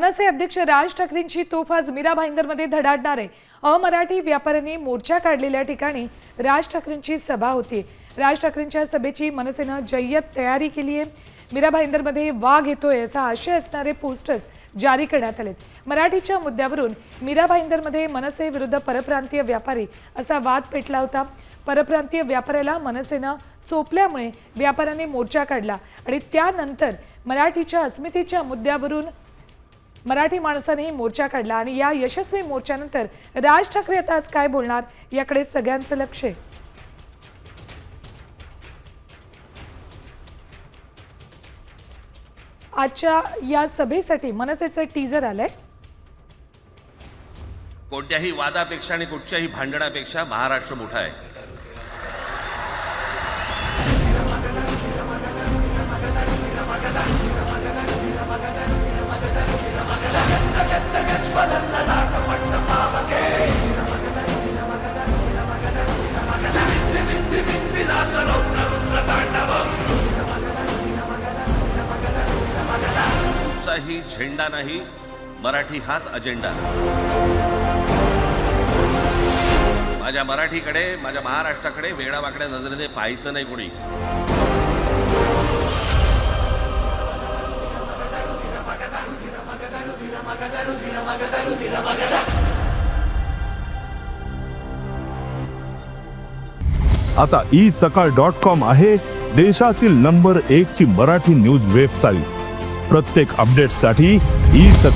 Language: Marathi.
मनसे अध्यक्ष राज ठाकरेंची तोफ आज मीरा भाईंदरमध्ये धडाडणार आहे। अमराठी व्यापाऱ्यांनी मोर्चा काढलेल्या ठिकाणी राज ठाकरेंची सभा होती। राज ठाकरेंच्या सभेची मनसेनं जय्यत तयारी केली आहे। मीरा भाईंदरमध्ये वाघ येतोय असा आशय असणारे पोस्टर्स जारी करण्यात आलेत। मराठीच्या मुद्द्यावरून मीरा भाईंदरमध्ये मनसे विरुद्ध परप्रांतीय व्यापारी असा वाद पेटला होता। परप्रांतीय व्यापाऱ्याला मनसेनं चोपल्यामुळे व्यापाऱ्यांनी मोर्चा काढला आणि त्यानंतर मराठीच्या अस्मितेच्या मुद्द्यावरून मराठी माणसांनी मोर्चा काढला आणि या यशस्वी मोर्चानंतर राज ठाकरे आता आज काय बोलणार याकडे सगळ्यांचं लक्ष आहे। आजच्या या सभेसाठी मनसेचं टीजर आलंय। कोणत्याही वादापेक्षा आणि कुठच्याही भांडणापेक्षा महाराष्ट्र मोठा आहे। ही झेंडा नाही, मराठी हाच अजेंडा। माझ्या मराठीकडे, माझ्या महाराष्ट्राकडे वेडावाकड्या नजरेने पाहायचं नाही कोणी। आता isakal.com आहे देशातील नंबर 1 ची मराठी न्यूज वेबसाईट। प्रत्येक अपडेटसाठी